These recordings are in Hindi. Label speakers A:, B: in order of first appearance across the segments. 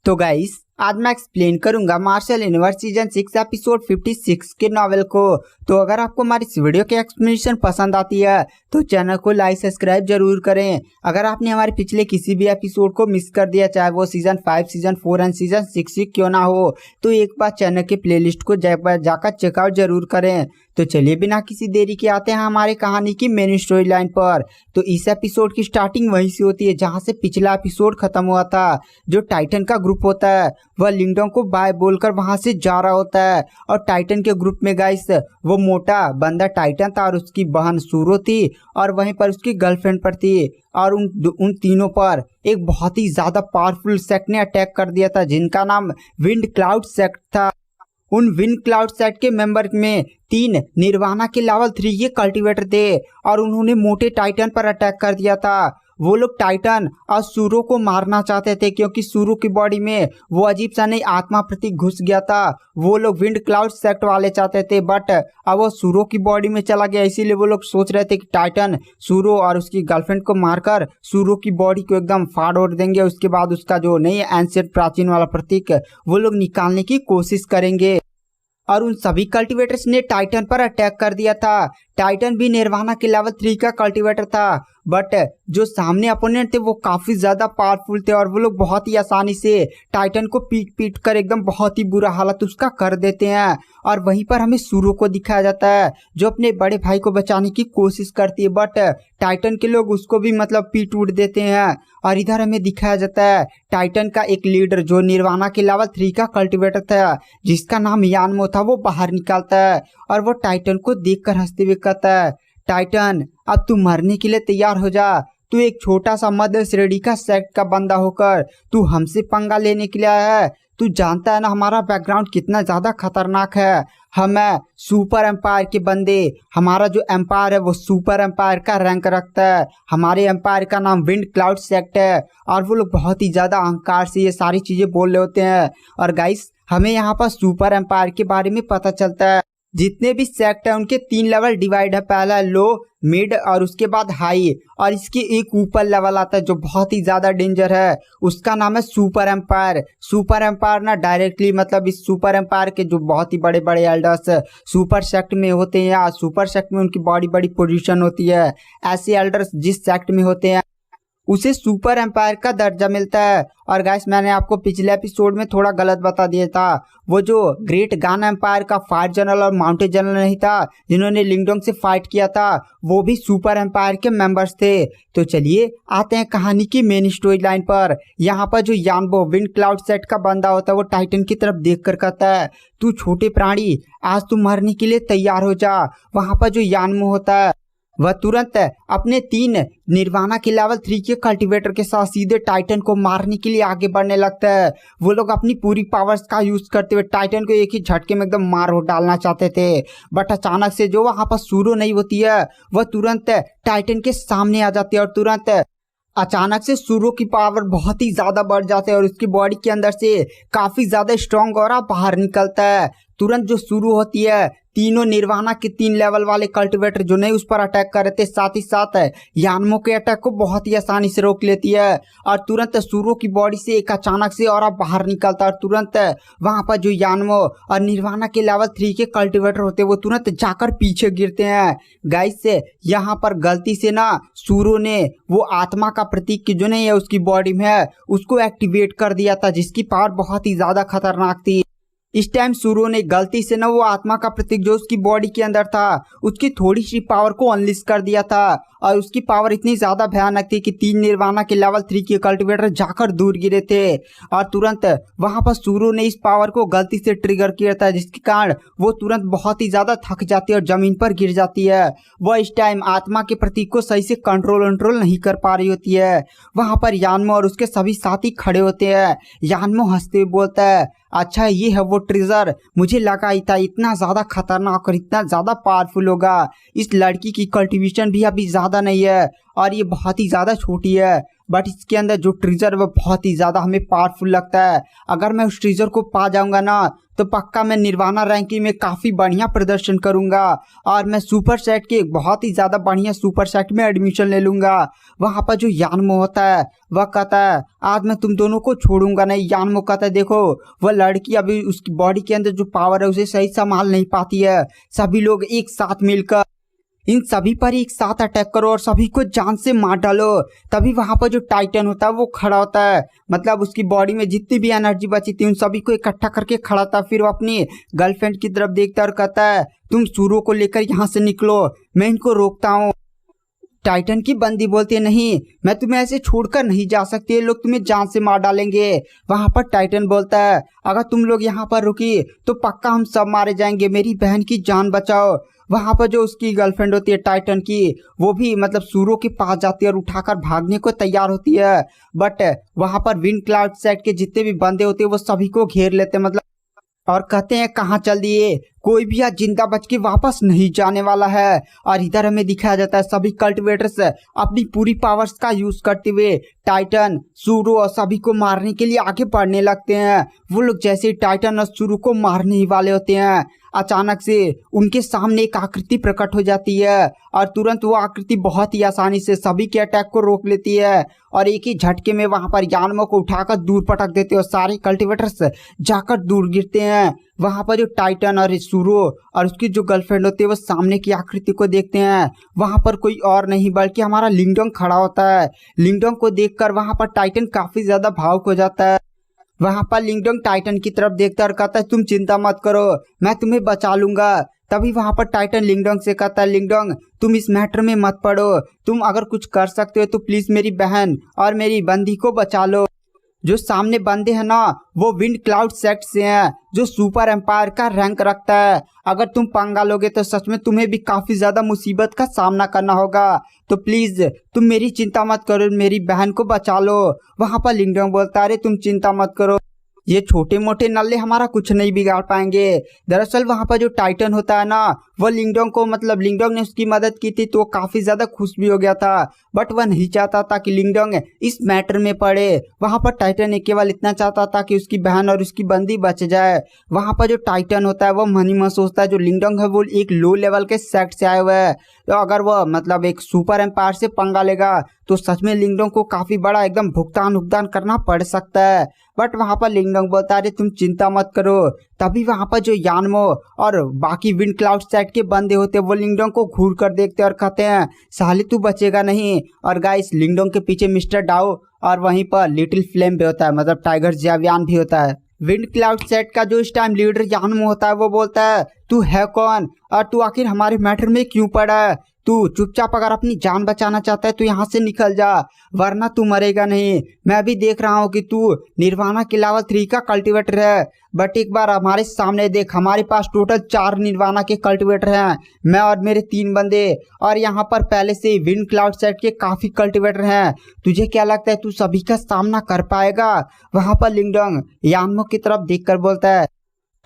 A: तो गाइस आज मैं एक्सप्लेन करूंगा मार्शल यूनिवर्स सीजन 6 एपिसोड 56 के नॉवेल को। तो अगर आपको हमारी इस वीडियो की एक्सप्लेनेशन पसंद आती है तो चैनल को लाइक सब्सक्राइब जरूर करें। अगर आपने हमारे पिछले किसी भी एपिसोड को मिस कर दिया, चाहे वो सीजन 5, सीजन 4 एंड सीजन 6 ही क्यों ना हो, तो एक बार चैनल के प्लेलिस्ट को जाकर चेकआउट जरूर करें। तो चलिए बिना किसी देरी के आते हैं हमारे कहानी की मेन स्टोरी लाइन पर। तो इस एपिसोड की स्टार्टिंग वहीं से होती है जहां से पिछला एपिसोड खत्म हुआ था। जो टाइटन का ग्रुप होता है वह लिंगडोंग को बाय बोलकर वहां से जा रहा होता है। और टाइटन के ग्रुप में गाइस वो मोटा बंदा टाइटन था और उसकी बहन सूरो थी और वहीं पर उसकी गर्लफ्रेंड पर थी। और उन तीनों पर एक बहुत ही ज्यादा पावरफुल सेक्ट ने अटैक कर दिया था जिनका नाम विंड क्लाउड सेक्ट था। उन विंड क्लाउड सेट के मेंबर में 3 निर्वाणा के लेवल 3 के कल्टीवेटर थे और उन्होंने मोटे टाइटन पर अटैक कर दिया था। वो लोग टाइटन और सूरो को मारना चाहते थे क्योंकि सूरो की बॉडी में वो अजीब सा नई आत्मा प्रतीक घुस गया था। वो लोग विंड क्लाउड सेक्ट वाले चाहते थे बट अब वो सूरो की बॉडी में चला गया, इसीलिए वो लोग सोच रहे थे कि टाइटन सूरो और उसकी गर्लफ्रेंड को मारकर सूरो की बॉडी को एकदम फाड़ ओड़ देंगे। उसके बाद उसका जो नई एंशिएंट प्राचीन वाला प्रतीक वो लोग निकालने की कोशिश करेंगे। और उन सभी कल्टीवेटर्स ने टाइटन पर अटैक कर दिया था। टाइटन भी निर्वाणा के लेवल 3 का कल्टीवेटर था बट जो सामने अपोनेंट थे वो काफी ज्यादा पावरफुल थे और वो लोग बहुत ही आसानी से टाइटन को पीट कर एकदम बहुत ही बुरा हालत उसका कर देते हैं। और वहीं पर हमें सूरो को दिखाया जाता है जो अपने बड़े भाई को बचाने की कोशिश करती है बट टाइटन के लोग उसको भी पीट उड़ देते हैं। और इधर हमें दिखाया जाता है टाइटन का एक लीडर जो निर्वाणा के लेवल 3 का कल्टीवेटर था जिसका नाम यानमो था, वो बाहर निकलता है और वो टाइटन को देखकर हंसते हुए कहता है, टाइटन अब तू मरने के लिए तैयार हो जा। तू एक छोटा सा मध्य श्रेणी का सेक्ट का बंदा होकर तू हमसे पंगा लेने के लिए आया है। तू जानता है ना हमारा बैकग्राउंड कितना ज्यादा खतरनाक है। हम है सुपर एम्पायर के बंदे। हमारा जो एम्पायर है वो सुपर एम्पायर का रैंक रखता है। हमारे एम्पायर का नाम विंड क्लाउड सेक्ट है। और वो लोग बहुत ही ज्यादा अहंकार से ये सारी चीजें बोल रहे होते हैं। और गाइस हमें यहाँ पर सुपर एम्पायर के बारे में पता चलता है। जितने भी सेक्ट है उनके 3 लेवल डिवाइड है, पहला लो, मिड और उसके बाद हाई। और इसके एक ऊपर लेवल आता है जो बहुत ही ज्यादा डेंजर है, उसका नाम है सुपर एम्पायर। सुपर एम्पायर ना डायरेक्टली इस सुपर एम्पायर के जो बहुत ही बड़े बड़े एल्डर्स सुपर सेक्ट में होते हैं या सुपर सेक्ट में उनकी बड़ी बड़ी पोजीशन होती है, ऐसे एल्डर्स जिस सेक्ट में होते हैं उसे सुपर एम्पायर का दर्जा मिलता है। और गाइस मैंने आपको पिछले एपिसोड में थोड़ा गलत बता दिया था। वो जो ग्रेट गान एम्पायर का फायर जनरल और माउंटेन जनरल नहीं था जिन्होंने लिंगडोंग से फाइट किया था, वो भी सुपर एम्पायर के मेंबर्स थे। तो चलिए आते हैं कहानी की मेन स्टोरी लाइन पर। यहाँ पर जो यानबो विंड क्लाउड सेट का बंदा होता है वो टाइटन की तरफ देख कर कहता है, तू छोटे प्राणी आज तू मरने के लिए तैयार हो जा। वहां पर जो यानमो होता है वह तुरंत अपने 3 निर्वाणा के लेवल 3 के कल्टीवेटर के साथ सीधे टाइटन को मारने के लिए आगे बढ़ने लगता है। वो लोग अपनी पूरी पावर्स का यूज करते हुए टाइटन को एक ही झटके में एकदम मार हो डालना चाहते थे बट अचानक से जो वहां पर सूरो नहीं होती है वह तुरंत टाइटन के सामने आ जाती है और तुरंत अचानक से सूरो की पावर बहुत ही ज्यादा बढ़ जाती है और उसकी बॉडी के अंदर से काफी ज्यादा स्ट्रॉन्ग ऑरा बाहर निकलता है। तुरंत जो शुरू होती है तीनों निर्वाणा के 3 लेवल वाले कल्टीवेटर जो नहीं उस पर अटैक कर रहे थे, साथ ही साथ यानमो के अटैक को बहुत ही आसानी से रोक लेती है। और तुरंत सूरो की बॉडी से एक अचानक से और बाहर निकलता है और तुरंत वहां पर जो यानमो और निर्वाणा के लेवल 3 के कल्टीवेटर होते हैं वो तुरंत जाकर पीछे गिरते हैं। गाइस यहाँ पर गलती से ना सूरो ने वो आत्मा का प्रतीक जो नहीं है उसकी बॉडी में है उसको एक्टिवेट कर दिया था जिसकी पावर बहुत ही ज्यादा खतरनाक थी। इस टाइम सूरो ने गलती से ना वो आत्मा का प्रतीक जो उसकी बॉडी के अंदर था उसकी थोड़ी सी पावर को अनलिस्ट कर दिया था और उसकी पावर इतनी ज्यादा भयानक थी कि 3 निर्वाणा के लेवल 3 के कल्टीवेटर जाकर दूर गिरे थे। और तुरंत वहां पर सूरो ने इस पावर को गलती से ट्रिगर किया था जिसके कारण वो तुरंत बहुत ही ज्यादा थक जाती है और जमीन पर गिर जाती है। वह इस टाइम आत्मा के प्रतीक को सही से कंट्रोल नहीं कर पा रही होती है। वहां पर यानमो और उसके सभी साथी खड़े होते हैं। यानमो हंसते हुए बोलता है, अच्छा ये है वो ट्रेजर, मुझे लगा ही था इतना ज्यादा खतरनाक और इतना ज्यादा पावरफुल होगा। इस लड़की की कल्टीवेशन भी अभी ज्यादा नहीं है और ये बहुत ही ज्यादा छोटी है। बट इसके अंदर जो ट्रीजर है वो बहुत ही ज़्यादा हमें पावरफुल लगता है। अगर मैं उस ट्रीजर को पा जाऊंगा ना तो पक्का मैं निर्वाणा रैंकिंग में काफ़ी बढ़िया प्रदर्शन करूंगा और मैं सुपर सेट के बहुत ही ज़्यादा बढ़िया सुपर सेट में एडमिशन ले लूंगा। वहाँ पर जो यानमो होता है वह कहता है आज मैं तुम दोनों को छोड़ूंगा नहीं। यानमो कहता है देखो वह लड़की अभी उसकी बॉडी के अंदर जो पावर है उसे सही संभाल नहीं पाती है, सभी लोग एक साथ मिलकर इन सभी पर एक साथ अटैक करो और सभी को जान से मार डालो। तभी वहां पर जो टाइटन होता है वो खड़ा होता है, मतलब उसकी बॉडी में जितनी भी एनर्जी बची थी उन सभी को इकट्ठा करके खड़ा था। फिर वो अपनी गर्लफ्रेंड की तरफ देखता और कहता है तुम सूरो को लेकर यहाँ से निकलो, मैं इनको रोकता हूँ। टाइटन की बंदी बोलती है नहीं मैं तुम्हें ऐसे छोड़कर नहीं जा सकती, ये लोग तुम्हें जान से मार डालेंगे। वहां पर टाइटन बोलता है अगर तुम लोग यहाँ पर रुकी तो पक्का हम सब मारे जाएंगे, मेरी बहन की जान बचाओ। वहां पर जो उसकी गर्लफ्रेंड होती है टाइटन की वो भी मतलब सूरो के पास जाती है और उठाकर भागने को तैयार होती है। बट वहां पर विंड क्लाउड सेट के जितने भी बंदे होते हैं वो सभी को घेर लेते हैं, मतलब और कहते हैं कहाँ चल दिए, कोई भी आज जिंदा बच के वापस नहीं जाने वाला है। और इधर हमें दिखाया जाता है सभी कल्टिवेटर्स अपनी पूरी पावर्स का यूज करते हुए टाइटन सूरो और सभी को मारने के लिए आगे बढ़ने लगते हैं। वो लोग जैसे टाइटन और सूरो को मारने ही वाले होते हैं अचानक से उनके सामने एक आकृति प्रकट हो जाती है और तुरंत वो आकृति बहुत ही आसानी से सभी के अटैक को रोक लेती है और एक ही झटके में वहां पर यानमो को उठाकर दूर पटक देते हैं और सारे कल्टिवेटर्स जाकर दूर गिरते हैं। वहां पर जो टाइटन और सूरो और उसकी जो गर्लफ्रेंड होती है वो सामने की आकृति को देखते हैं। वहां पर कोई और नहीं बल्कि हमारा लिंगडोंग खड़ा होता है। लिंगडोंग को देखकर वहां पर टाइटन काफी ज्यादा भावुक हो जाता है। वहां पर लिंगडोंग टाइटन की तरफ देखता और कहता है तुम चिंता मत करो मैं तुम्हें बचा लूंगा। तभी वहां पर टाइटन लिंगडोंग से कहता है लिंगडोंग तुम इस मैटर में मत पड़ो, तुम अगर कुछ कर सकते हो तो प्लीज मेरी बहन और मेरी बंदी को बचा लो। जो सामने बंदे हैं ना वो विंड क्लाउड सेट से हैं जो सुपर एम्पायर का रैंक रखता है। अगर तुम पंगा लोगे तो सच में तुम्हें भी काफी ज्यादा मुसीबत का सामना करना होगा, तो प्लीज तुम मेरी चिंता मत करो, मेरी बहन को बचा लो। वहां पर लिंगडोंग बोलता है अरे तुम चिंता मत करो, ये छोटे मोटे नल्ले हमारा कुछ नहीं बिगाड़ पाएंगे। दरअसल वहां पर जो टाइटन होता है ना वो लिंगडोंग को मतलब लिंगडोंग ने उसकी मदद की थी तो वो काफी ज्यादा खुश भी हो गया था, बट वह नहीं चाहता था कि लिंगडोंग इस मैटर में पड़े। वहां पर टाइटन ने केवल इतना चाहता था कि उसकी बहन और उसकी बंदी बच जाए। वहां पर जो टाइटन होता है वो मन ही मन सोचता है जो लिंगडोंग है वो एक लो लेवल के सेट से आए हुए है, तो अगर वह मतलब एक सुपर एम्पायर से पंगा लेगा तो सच में लिंगडोंग को काफी बड़ा एकदम भुगतान करना पड़ सकता है। बट वहां पर लिंगडोंग बोलता है तुम चिंता मत करो। तभी वहां पर जो यानमो और बाकी विंड क्लाउड सेट के बंदे होते हैं वो लिंगडोंग को घूर कर देखते हैं और कहते हैं साले तू बचेगा नहीं। और गाइस लिंगडोंग के पीछे मिस्टर डाओ और वहीं पर लिटिल फ्लेम भी होता है, मतलब टाइगर ज़ावियान भी होता है। विंड क्लाउड सेट का जो इस टाइम लीडर यानमो होता है वो बोलता है तू है कौन और तू आखिर हमारे मैटर में क्यों पड़ा है, तू चुपचाप अगर अपनी जान बचाना चाहता है तो यहाँ से निकल जा वरना तू मरेगा नहीं। मैं भी देख रहा हूँ कि तू निर्वाणा के लेवल 3 का कल्टीवेटर है, बट एक बार हमारे सामने देख, हमारे पास टोटल 4 निर्वाणा के कल्टीवेटर हैं, मैं और मेरे 3 बंदे, और यहाँ पर पहले से विंड क्लाउड सेट के काफी कल्टीवेटर हैं। तुझे क्या लगता है तू सभी का सामना कर पाएगा? वहां पर लिंगडोंग यानमो की तरफ देखकर बोलता है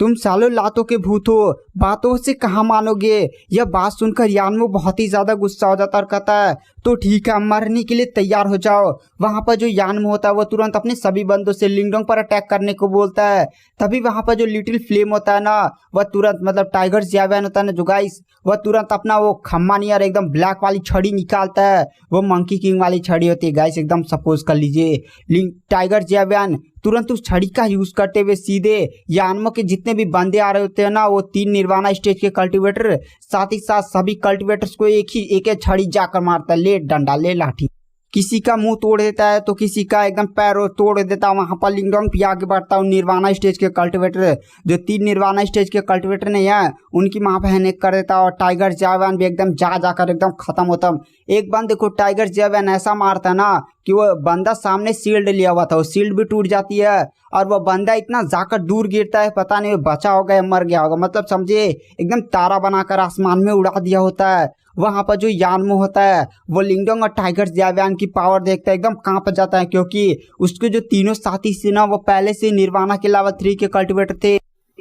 A: तुम सालों लातों के भूत हो, बातों से कहाँ मानोगे। यह बात सुनकर यानमो बहुत ही ज्यादा गुस्सा हो जाता और कहता है तो ठीक है मरने के लिए तैयार हो जाओ। वहां पर जो यानमो होता है वो तुरंत अपने सभी बंदों से लिंगडोंग पर अटैक करने को बोलता है। तभी वहां पर जो लिटिल फ्लेम होता है ना वह तुरंत मतलब टाइगर ज़ावियान होता है ना जो गाइस, वह तुरंत अपना वो खम्मा नियर एकदम ब्लैक वाली छड़ी निकालता है। वो मंकी किंग वाली छड़ी होती है गाइस, एकदम सपोज कर लीजिए। टाइगर ज़ावियान तुरंत उस छड़ी का यूज करते हुए सीधे यानमो के जितने भी बंदे आ रहे होते हैं ना वो 3 निर्वाणा स्टेज के कल्टीवेटर, साथ ही साथ सभी कल्टीवेटर्स को एक छड़ी जाकर मारता है। ले डंडा ले लाठी, किसी का मुंह तोड़ देता है तो किसी का एकदम पैर तोड़ देता है। वहां पर लिंगडोंग भी आगे बढ़ता है। निर्वाणा स्टेज के कल्टीवेटर जो 3 निर्वाणा स्टेज के कल्टीवेटर नहीं है उनकी मां बहन कर देता है और टाइगर ज़ावियान भी एकदम जाकर एकदम खत्म होता। एक बंदे को टाइगर ज़ावियान ऐसा मारता है ना कि वो बंदा सामने शील्ड लिया हुआ था, वो शील्ड भी टूट जाती है और वो बंदा इतना जाकर दूर गिरता है पता नहीं वो बचा होगा या मर गया होगा, मतलब समझिए एकदम तारा बनाकर आसमान में उड़ा दिया होता है। वहां पर जो यानमो होता है वो लिंगडोंग और टाइगर ज़ावियान की पावर देखता है एकदम कांप जाता है, क्योंकि उसके जो तीनों साथी से ना वो पहले से निर्वाणा के लेवल 3 के कल्टीवेटर थे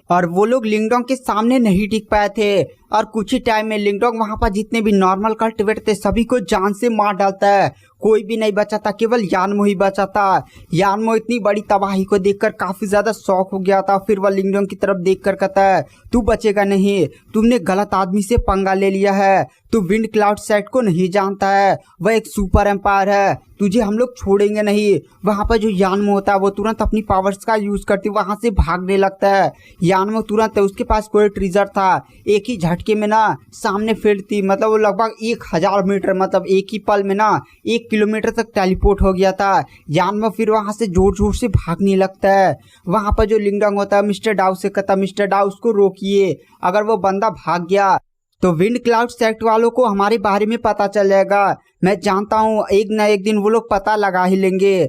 A: और वो लोग लिंगडोंग के सामने नहीं टिक पाए थे। और कुछ ही टाइम में लिंगडोंग वहां पर जितने भी नॉर्मल कल्टीवेटर थे सभी को जान से मार डालता है। कोई भी नहीं बचा था, केवल यानमो ही बचा था। यानमो इतनी बड़ी तबाही को देखकर काफी ज्यादा शॉक हो गया था। फिर वह लिंगडोंग की तरफ देखकर कहता है, तू बचेगा नहीं, तुमने गलत आदमी से पंगा ले लिया है। तू विंड क्लाउड सेट को नहीं जानता है, वह एक सुपर एम्पायर है, तुझे हम लोग छोड़ेंगे नहीं। वहां पर जो यानमो होता है वो तुरंत अपनी पावर्स का यूज करती वहां से भागने लगता है। यानमो तुरंत, उसके पास कोई ट्रिजर था, एक ही झटके में ना सामने फेंकती, मतलब वो लगभग 1000 मीटर, मतलब एक ही पल में ना 1 किलोमीटर तक टेलीपोर्ट हो गया था। यानमो फिर वहां से जोर जोर से भागने लगता है। वहां पर जो लिंगडोंग होता है मिस्टर डाउ से कहता, मिस्टर डाउ उसको रोकिए, अगर वो बंदा भाग गया तो विंड क्लाउड सेक्ट वालों को हमारे बारे में पता चल जाएगा। मैं जानता हूँ एक ना एक दिन वो लोग पता लगा ही लेंगे,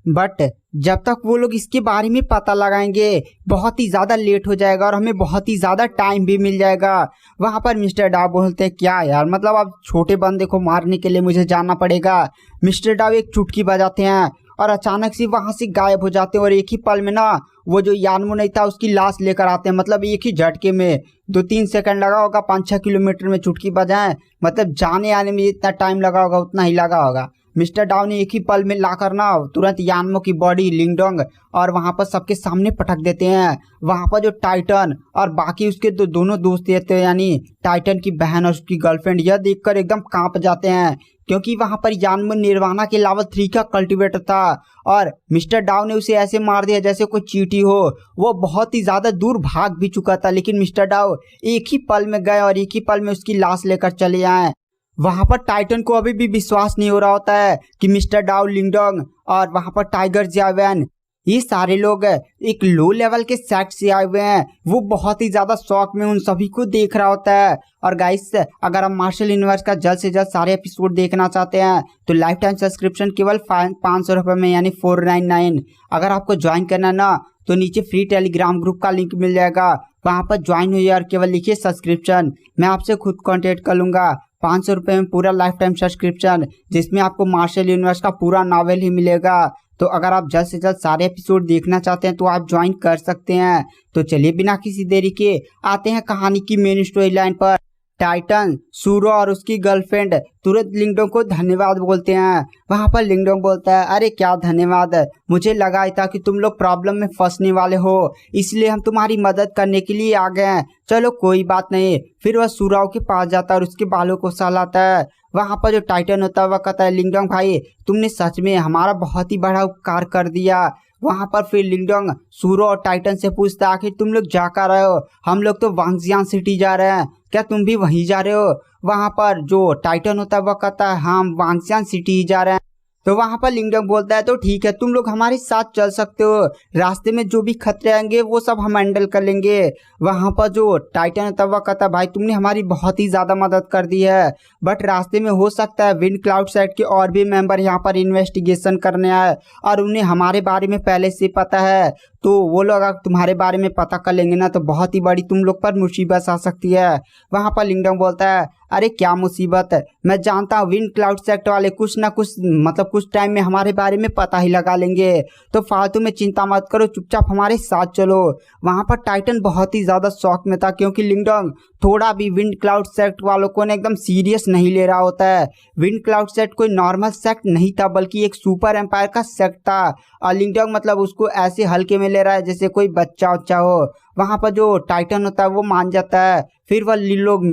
A: बट जब तक वो लोग इसके बारे में पता लगाएंगे बहुत ही ज़्यादा लेट हो जाएगा और हमें बहुत ही ज़्यादा टाइम भी मिल जाएगा। वहाँ पर मिस्टर डाव बोलते हैं, क्या यार, मतलब अब छोटे बंदे को मारने के लिए मुझे जाना पड़ेगा। मिस्टर डाव एक चुटकी बजाते हैं और अचानक से वहाँ से गायब हो जाते हैं और एक ही पल में ना वो जो यानमो नहीं था उसकी लाश लेकर आते हैं। मतलब एक ही झटके में 2-3 सेकंड लगा होगा, 5-6 किलोमीटर में चुटकी बजाएं, मतलब जाने आने में जितना टाइम लगा होगा उतना ही लगा होगा। मिस्टर डाउ ने एक ही पल में लाकर ना तुरंत यानमो की बॉडी लिंगडोंग और वहां पर सबके सामने पटक देते हैं। वहां पर जो टाइटन और बाकी उसके दोनों दोस्त रहते हैं, यानी टाइटन की बहन और उसकी गर्लफ्रेंड, यह देखकर एकदम कांप जाते हैं क्योंकि वहां पर यानमो निर्वाणा के लेवल 3 का कल्टीवेटर था और मिस्टर डाउ ने उसे ऐसे मार दिया जैसे कोई चींटी हो। वो बहुत ही ज्यादा दूर भाग भी चुका था, लेकिन मिस्टर डाउ एक ही पल में गए और एक ही पल में उसकी लाश लेकर चले आए। वहां पर टाइटन को अभी भी विश्वास नहीं हो रहा होता है कि मिस्टर डाउ, लिंगडोंग और वहां पर टाइगर जावेन, ये सारे लोग एक लो लेवल के सेट से आए हुए हैं। वो बहुत ही ज्यादा शौक में उन सभी को देख रहा होता है। और गाइस, अगर आप मार्शल यूनिवर्स का जल्द से जल्द सारे एपिसोड देखना चाहते हैं तो लाइफ टाइम सब्सक्रिप्शन केवल 500 रुपये में, यानी 499। अगर आपको ज्वाइन करना है ना तो नीचे फ्री टेलीग्राम ग्रुप का लिंक मिल जाएगा, वहां पर ज्वाइन हुई और केवल लिखिए सब्सक्रिप्शन, मैं आपसे खुद कॉन्टेक्ट कर लूंगा। 500 रुपये में पूरा लाइफ टाइम सब्सक्रिप्शन, जिसमें आपको मार्शल यूनिवर्स का पूरा नॉवेल ही मिलेगा। तो अगर आप जल्द से जल्द सारे एपिसोड देखना चाहते हैं तो आप ज्वाइन कर सकते हैं। तो चलिए बिना किसी देरी के आते हैं कहानी की मेन स्टोरी लाइन पर। टाइटन, सूरो और उसकी गर्लफ्रेंड तुरंत लिंगडोंग को धन्यवाद बोलते हैं। वहां पर लिंगडोंग बोलता है, अरे क्या धन्यवाद, मुझे लगा था कि तुम लोग प्रॉब्लम में फंसने वाले हो, इसलिए हम तुम्हारी मदद करने के लिए आ गए हैं, चलो कोई बात नहीं। फिर वह सूराओ के पास जाता है और उसके बालों को सहलाता है। वहां पर जो टाइटन होता है वह कहता है, लिंगडोंग भाई, तुमने सच में हमारा बहुत ही बड़ा उपकार कर दिया। वहां पर फिर लिंगडोंग सूरो और टाइटन से पूछता है, आखिर तुम लोग जा कर रहे हो? हम लोग तो वांगजियान सिटी जा रहे हैं, क्या तुम भी वहीं जा रहे हो? वहां पर जो टाइटन होता है वह कहता है, हाँ, हम वांगजियान सिटी ही जा रहे हैं। तो वहां पर लिंगडोंग बोलता है, तो ठीक है, तुम लोग हमारे साथ चल सकते हो, रास्ते में जो भी खतरे आएंगे वो सब हम हैंडल कर लेंगे। वहां पर जो टाइटन होता है वह कहता है, भाई तुमने हमारी बहुत ही ज्यादा मदद कर दी है, बट रास्ते में हो सकता है विंड क्लाउड सेट के और भी मेंबर यहाँ पर इन्वेस्टिगेशन करने आए और उन्हें हमारे बारे में पहले से पता है, तो वो लोग अगर तुम्हारे बारे में पता कर लेंगे ना तो बहुत ही बड़ी तुम लोग पर मुसीबत आ सकती है। वहां पर लिंगडोंग बोलता है, अरे क्या मुसीबत है, मैं जानता हूँ विंड क्लाउड सेक्ट वाले कुछ ना कुछ, मतलब कुछ टाइम में हमारे बारे में पता ही लगा लेंगे, तो फालतू में चिंता मत करो, चुपचाप हमारे साथ चलो। वहां पर टाइटन बहुत ही ज्यादा शौक में था क्योंकि लिंगडोंग थोड़ा भी विंड क्लाउड सेक्ट वालों को एकदम सीरियस नहीं ले रहा होता है। विंड क्लाउड सेक्ट कोई नॉर्मल सेक्ट नहीं था बल्कि एक सुपर एम्पायर का सेक्ट था और लिंगडोंग मतलब उसको ऐसे हल्के में ले रहा है जैसे कोई बच्चा उच्चा हो। वहां पर जो टाइटन होता है वो मान जाता है। फिर वह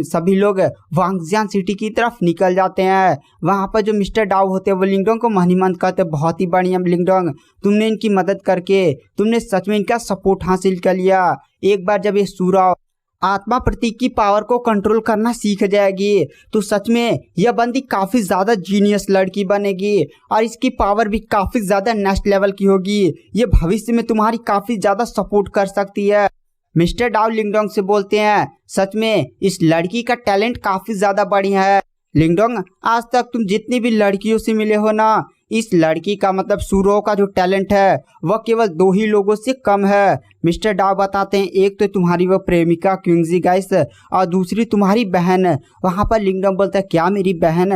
A: सभी लोग वांगजियान सिटी की तरफ निकल जाते हैं। वहां पर जो मिस्टर डाउ होते हैं वो लिंगडोंग को मनहीमन कहते हैं, बहुत ही बढ़िया लिंगडोंग, तुमने इनकी मदद करके तुमने सच में इनका सपोर्ट हासिल कर लिया। एक बार जब ये सूरा आत्मा प्रतीक की पावर को कंट्रोल करना सीख जाएगी तो सच में यह बंदी काफी ज्यादा जीनियस लड़की बनेगी और इसकी पावर भी काफी ज्यादा नेक्स्ट लेवल की होगी। ये भविष्य में तुम्हारी काफी ज्यादा सपोर्ट कर सकती है। मिस्टर डाउ लिंगडोंग से बोलते हैं, सच में इस लड़की का टैलेंट काफी ज्यादा बढ़िया है। लिंगडोंग, आज तक तुम जितनी भी लड़कियों से मिले हो ना, इस लड़की का मतलब सूरो का जो टैलेंट है वह केवल 2 ही लोगों से कम है। मिस्टर डाउ बताते हैं, एक तो तुम्हारी वो प्रेमिका क्विंजी गाइस और दूसरी तुम्हारी बहन। वहां पर लिंगडोंग बोलता है, क्या मेरी बहन?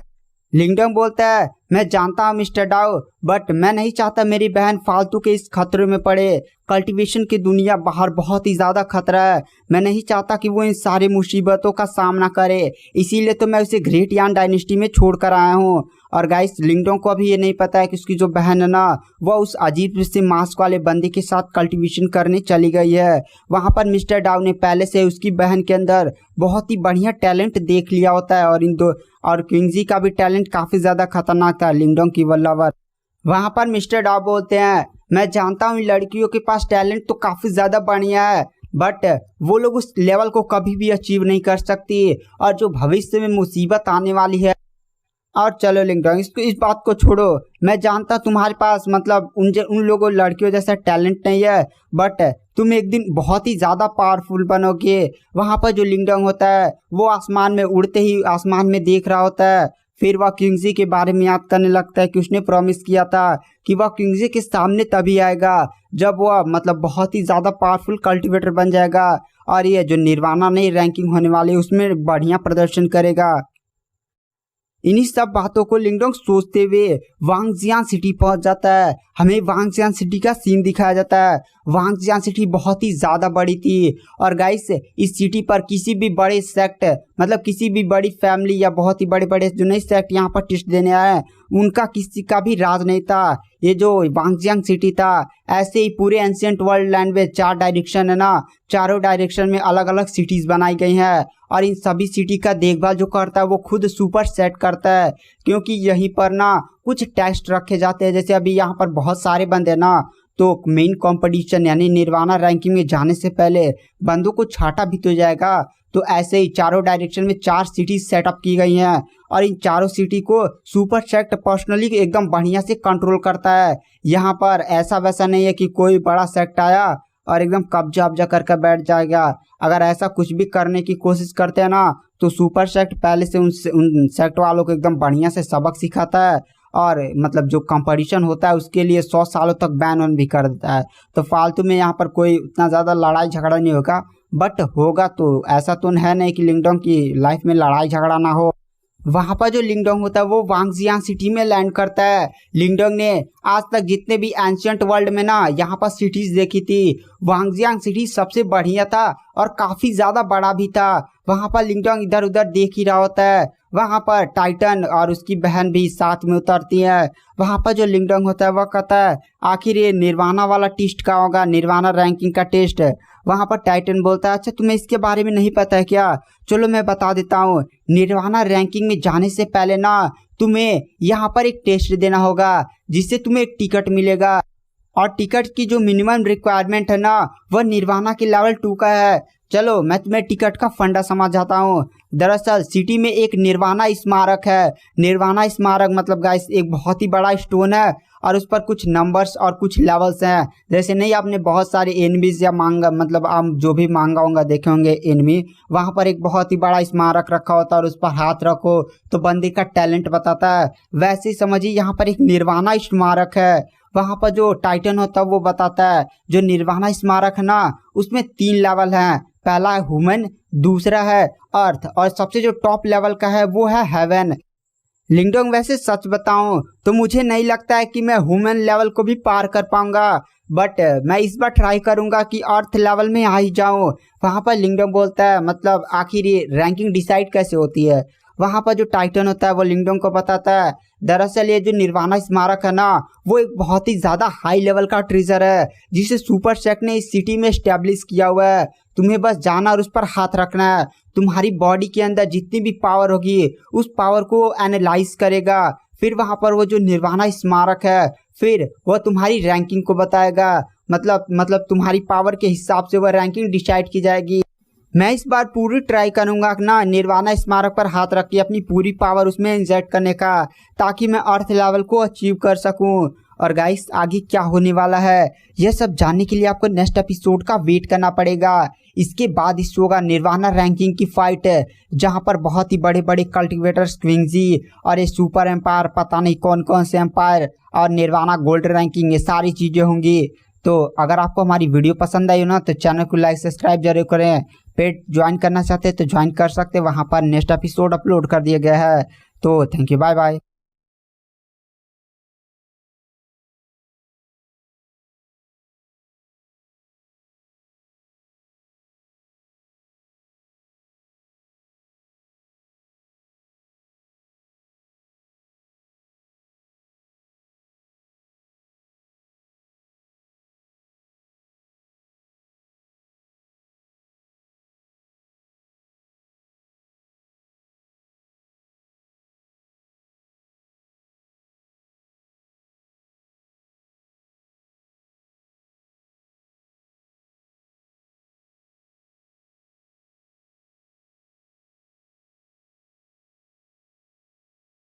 A: लिंगडोंग बोलता है, मैं जानता हूँ मिस्टर डाउ, बट मैं नहीं चाहता मेरी बहन फालतू के इस खतरे में पड़े। कल्टीवेशन की दुनिया बाहर बहुत ही ज़्यादा खतरा है, मैं नहीं चाहता कि वो इन सारी मुसीबतों का सामना करे, इसीलिए तो मैं उसे ग्रेट यान डायनेस्टी में छोड़ कर आया हूँ। और गाइस लिंगडोंग को अभी ये नहीं पता है कि उसकी जो बहन है ना वो उस अजीब से मास्क वाले बंदे के साथ कल्टीवेशन करने चली गई है। वहाँ पर मिस्टर डाउ ने पहले से उसकी बहन के अंदर बहुत ही बढ़िया टैलेंट देख लिया होता है और क्विंगजी का भी टैलेंट काफ़ी ज़्यादा खतरनाक था लिंगडोंग की वल्लावर। वहाँ पर मिस्टर डाउ बोलते हैं मैं जानता हूँ लड़कियों के पास टैलेंट तो काफ़ी ज़्यादा बढ़िया है बट वो लोग उस लेवल को कभी भी अचीव नहीं कर सकती और जो भविष्य में मुसीबत आने वाली है। और चलो लिंगडोंग इस बात को छोड़ो, मैं जानता तुम्हारे पास मतलब उन लोगों लड़कियों जैसा टैलेंट नहीं है बट तुम एक दिन बहुत ही ज़्यादा पावरफुल बनोगे। वहाँ पर जो लिंगडोंग होता है वो आसमान में उड़ते ही आसमान में देख रहा होता है। फिर वह क्विंगजी के बारे में याद करने लगता है कि उसने प्रॉमिस किया था कि वह क्विंगजी के सामने तभी आएगा जब वह मतलब बहुत ही ज़्यादा पावरफुल कल्टीवेटर बन जाएगा और ये जो निर्वाणा नई रैंकिंग होने वाली है उसमें बढ़िया प्रदर्शन करेगा। इन्हीं सब बातों को लिंगडोंग सोचते हुए वांगजियान सिटी पहुंच जाता है। हमें वांगजियान सिटी का सीन दिखाया जाता है। वांगजियान सिटी बहुत ही ज़्यादा बड़ी थी और गाइस इस सिटी पर किसी भी बड़े सेक्ट मतलब किसी भी बड़ी फैमिली या बहुत ही बड़े बड़े जो नए सेक्ट यहाँ पर टेस्ट देने आए उनका किसी का भी राज नहीं था। ये जो वांगजियांग सिटी था ऐसे ही पूरे एंशिएंट वर्ल्ड लैंड में 4 डायरेक्शन है ना, चारों डायरेक्शन में अलग अलग सिटीज़ बनाई गई हैं और इन सभी सिटी का देखभाल जो करता है वो खुद सुपर सेट करता है क्योंकि यहीं पर ना कुछ टेस्ट रखे जाते हैं। जैसे अभी यहाँ पर बहुत सारे बंदे हैं ना तो मेन कंपटीशन यानी निर्वाणा रैंकिंग में जाने से पहले बंदों को छाटा भी तो जाएगा। तो ऐसे ही चारों डायरेक्शन में 4 सिटी सेटअप की गई हैं और इन चारों सिटी को सुपर सेक्ट पर्सनली एकदम बढ़िया से कंट्रोल करता है। यहाँ पर ऐसा वैसा नहीं है कि कोई बड़ा सेक्ट आया और एकदम कब्जा वब्जा करके बैठ जाएगा। अगर ऐसा कुछ भी करने की कोशिश करते हैं ना तो सुपर सेक्ट पहले से उन सेक्ट वालों को एकदम बढ़िया से सबक सिखाता है और मतलब जो कंपटीशन होता है उसके लिए 100 सालों तक बैन ऑन भी कर देता है। तो फालतू में यहाँ पर कोई उतना ज़्यादा लड़ाई झगड़ा नहीं होगा बट होगा तो ऐसा तो है नहीं कि लिंगडोंग की लाइफ में लड़ाई झगड़ा ना हो। वहाँ पर जो लिंगडोंग होता है वो वांगजियांग सिटी में लैंड करता है। लिंगडोंग ने आज तक जितने भी एंशिएंट वर्ल्ड में ना यहाँ पर सिटीज़ देखी थी वांगजियांग सिटी सबसे बढ़िया था और काफ़ी ज़्यादा बड़ा भी था। वहाँ पर लिंगडोंग इधर उधर देख ही रहा होता है। वहाँ पर टाइटन और उसकी बहन भी साथ में उतरती है। वहाँ पर जो लिंगडोंग होता है वह कहता है आखिर ये निर्वाणा वाला टेस्ट का होगा, निर्वाणा रैंकिंग का टेस्ट। वहाँ पर टाइटन बोलता है अच्छा तुम्हें इसके बारे में नहीं पता है क्या, चलो मैं बता देता हूँ। निर्वाणा रैंकिंग में जाने से पहले ना तुम्हें यहाँ पर एक टेस्ट देना होगा जिससे तुम्हें एक टिकट मिलेगा और टिकट की जो मिनिमम रिक्वायरमेंट है ना वह निर्वाणा के लेवल 2 का है। चलो मैं तुम्हें टिकट का फंडा समझाता हूँ। दरअसल सिटी में एक निर्वाणा स्मारक है। निर्वाणा स्मारक मतलब गाइस एक बहुत ही बड़ा स्टोन है और उस पर कुछ नंबर्स और कुछ लेवल्स हैं। जैसे नहीं आपने बहुत सारे एनिमीज या मांगा मतलब आप जो भी मांगा होंगे देखे होंगे एनिमी, वहाँ पर एक बहुत ही बड़ा स्मारक रखा होता है और उस पर हाथ रखो तो बंदे का टैलेंट बताता है। वैसे ही समझिए यहाँ पर एक निर्वाणा स्मारक है। वहाँ पर जो टाइटन होता है वो बताता है जो निर्वाणा स्मारक है ना उसमें 3 लेवल हैं। पहला है ह्यूमन, दूसरा है अर्थ और सबसे जो टॉप लेवल का है वो है हेवन। लिंगडोंग वैसे सच बताऊं तो मुझे नहीं लगता है कि मैं ह्यूमन लेवल को भी पार कर पाऊंगा बट मैं इस बार ट्राई करूंगा कि अर्थ लेवल में आ ही जाऊं। वहाँ पर लिंगडोंग बोलता है मतलब आखिर ये रैंकिंग डिसाइड कैसे होती है। वहाँ पर जो टाइटन होता है वो लिंगडोंग को बताता है दरअसल ये जो निर्वाणा स्मारक है ना वो एक बहुत ही ज़्यादा हाई लेवल का ट्रेजर है जिसे सुपर सेक्ट ने इस सिटी में एस्टेब्लिश किया हुआ है। तुम्हें बस जाना और उस पर हाथ रखना है। तुम्हारी बॉडी के अंदर जितनी भी पावर होगी उस पावर को एनालाइज करेगा। फिर वहाँ पर वो जो निर्वाणा स्मारक है फिर वह तुम्हारी रैंकिंग को बताएगा। मतलब तुम्हारी पावर के हिसाब से वह रैंकिंग डिसाइड की जाएगी। मैं इस बार पूरी ट्राई करूंगा ना निर्वाणा स्मारक पर हाथ रख के अपनी पूरी पावर उसमें इंजेक्ट करने का ताकि मैं अर्थ लेवल को अचीव कर सकूं। और गाइस आगे क्या होने वाला है यह सब जानने के लिए आपको नेक्स्ट एपिसोड का वेट करना पड़ेगा। इसके बाद इस होगा निर्वाणा रैंकिंग की फाइट जहां पर बहुत ही बड़े बड़े कल्टिवेटर्स क्विंगजी और ये सुपर एम्पायर पता नहीं कौन कौन से एम्पायर और निर्वाणा गोल्ड रैंकिंग ये सारी चीज़ें होंगी। तो अगर आपको हमारी वीडियो पसंद आई हो ना तो चैनल को लाइक सब्सक्राइब जरूर करें। पेड ज्वाइन करना चाहते हैं तो ज्वाइन कर सकते हैं, वहाँ पर नेक्स्ट एपिसोड अपलोड कर दिया गया है। तो थैंक यू, बाय बाय।